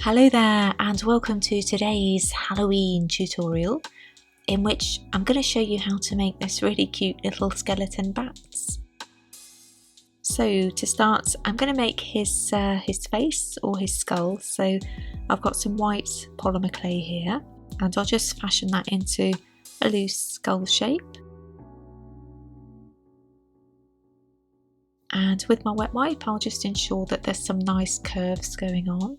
Hello there and welcome to today's Halloween tutorial in which I'm going to show you how to make this really cute little skeleton bats. So to start, I'm going to make his face or his skull. So I've got some white polymer clay here and I'll just fashion that into a loose skull shape. And with my wet wipe, I'll just ensure that there's some nice curves going on.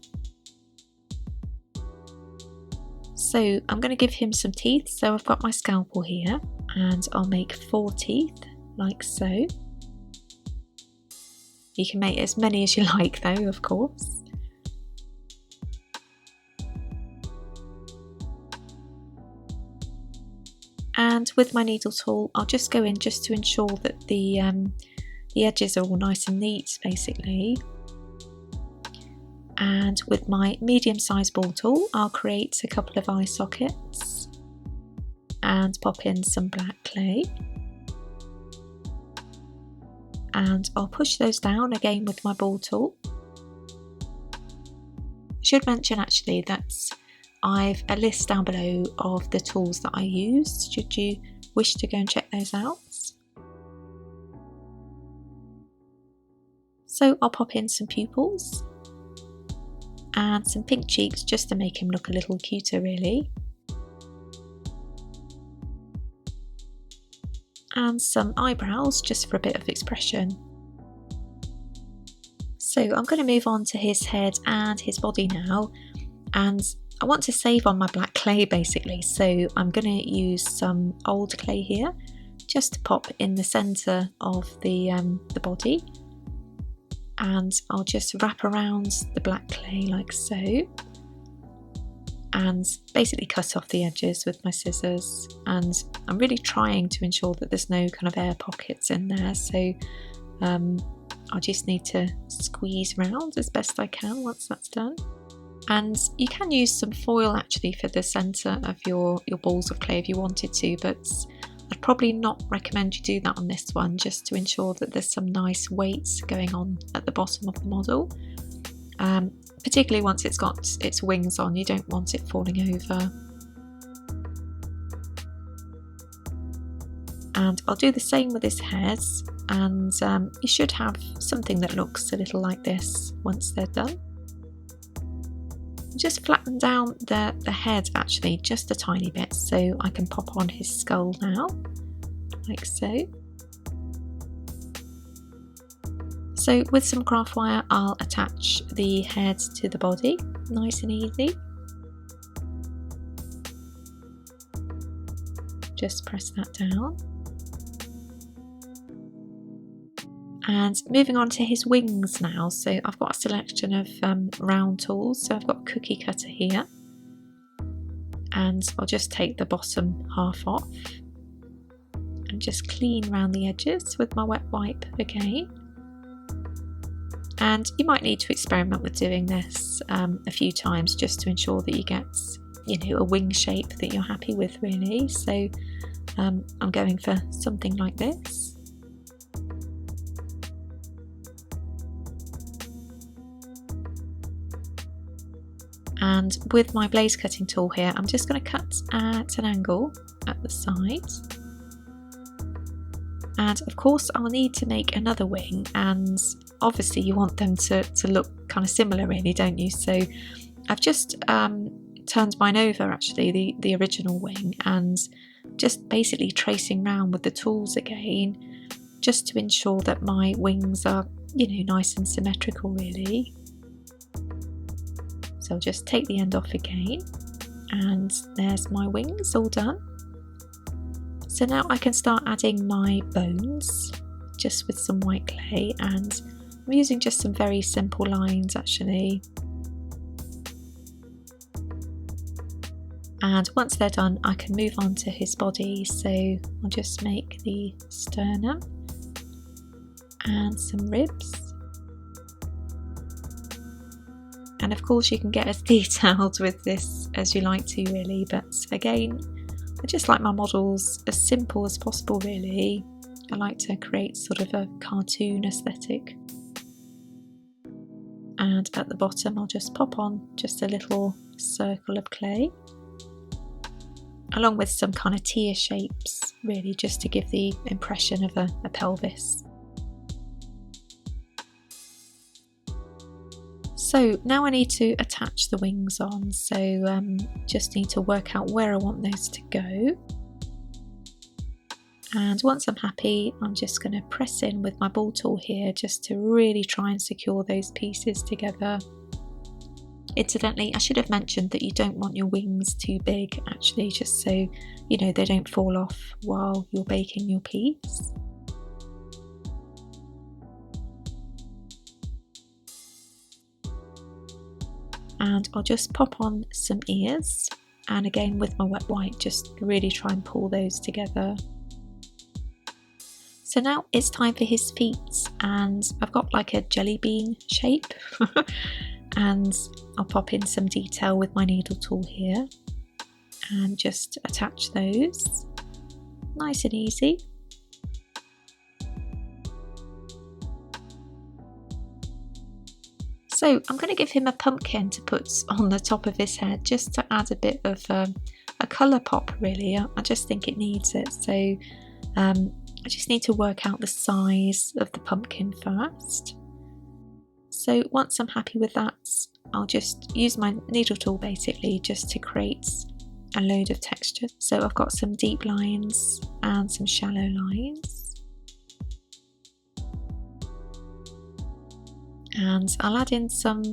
So I'm going to give him some teeth, so I've got my scalpel here and I'll make 4 teeth like so. You can make as many as you like though, of course. And with my needle tool I'll just go in just to ensure that the edges are all nice and neat basically. And with my medium-sized ball tool I'll create a couple of eye sockets and pop in some black clay, and I'll push those down again with my ball tool. I should mention actually that I've a list down below of the tools that I used should you wish to go and check those out. So I'll pop in some pupils and some pink cheeks just to make him look a little cuter really. And some eyebrows just for a bit of expression. So I'm going to move on to his head and his body now, and I want to save on my black clay basically, so I'm going to use some old clay here just to pop in the centre of the body. And I'll just wrap around the black clay like so and basically cut off the edges with my scissors, and I'm really trying to ensure that there's no kind of air pockets in there, so I just need to squeeze around as best I can once that's done. And you can use some foil actually for the centre of your balls of clay if you wanted to, but I'd probably not recommend you do that on this one, just to ensure that there's some nice weight going on at the bottom of the model. Particularly once it's got its wings on, you don't want it falling over. And I'll do the same with his head, and you should have something that looks a little like this once they're done. Just flatten down the head actually just a tiny bit so I can pop on his skull now, like so. So with some craft wire I'll attach the head to the body, nice and easy. Just press that down. And moving on to his wings now, so I've got a selection of round tools, so I've got a cookie cutter here, and I'll just take the bottom half off and just clean around the edges with my wet wipe again. And you might need to experiment with doing this a few times just to ensure that you get, a wing shape that you're happy with really. So I'm going for something like this. And with my blaze cutting tool here, I'm just going to cut at an angle at the side. And of course I'll need to make another wing, and obviously you want them to look kind of similar really, don't you? So I've just turned mine over actually, the original wing, and just basically tracing around with the tools again, just to ensure that my wings are, nice and symmetrical really. So I'll just take the end off again, and there's my wings all done. So now I can start adding my bones just with some white clay, and I'm using just some very simple lines actually. And once they're done I can move on to his body, so I'll just make the sternum and some ribs. And of course you can get as detailed with this as you like to really, but again I just like my models as simple as possible really. I like to create sort of a cartoon aesthetic. and at the bottom I'll just pop on just a little circle of clay, along with some kind of tear shapes, really just to give the impression of a pelvis. So now I need to attach the wings on, so just need to work out where I want those to go. And once I'm happy, I'm just going to press in with my ball tool here just to really try and secure those pieces together. Incidentally, I should have mentioned that you don't want your wings too big, actually, just so you know they don't fall off while you're baking your piece. And I'll just pop on some ears, and again with my wet white just really try and pull those together. So now it's time for his feet, and I've got like a jelly bean shape and I'll pop in some detail with my needle tool here and just attach those nice and easy. So I'm going to give him a pumpkin to put on the top of his head just to add a bit of a colour pop, really. I just think it needs it. So I just need to work out the size of the pumpkin first. So once I'm happy with that, I'll just use my needle tool basically just to create a load of texture. So I've got some deep lines and some shallow lines. And I'll add in some,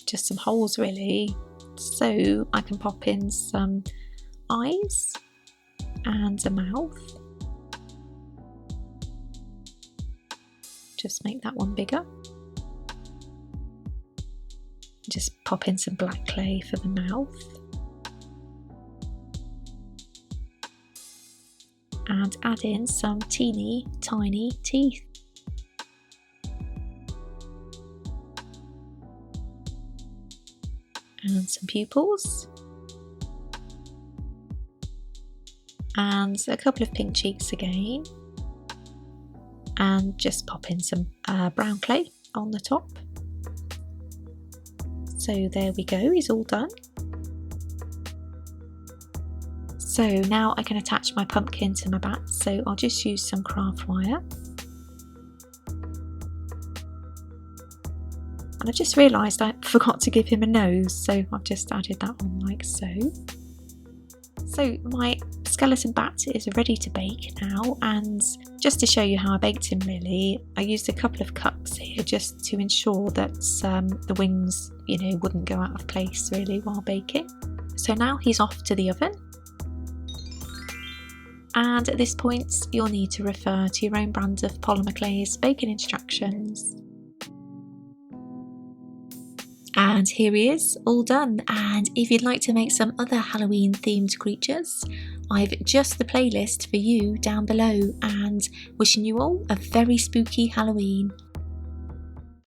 just some holes really, so I can pop in some eyes and a mouth. Just make that one bigger. Just pop in some black clay for the mouth. And add in some teeny tiny teeth. And some pupils. And a couple of pink cheeks again. And just pop in some brown clay on the top. So there we go, he's all done. So now I can attach my pumpkin to my bat, so I'll just use some craft wire. And I just realised I forgot to give him a nose, so I've just added that on like so. So my skeleton bat is ready to bake now, and just to show you how I baked him really, I used a couple of cups here just to ensure that the wings, you know, wouldn't go out of place really while baking. So now he's off to the oven. And at this point you'll need to refer to your own brand of Polymer clay's baking instructions. And here he is, all done. And if you'd like to make some other Halloween themed creatures, I've just the playlist for you down below, and wishing you all a very spooky Halloween.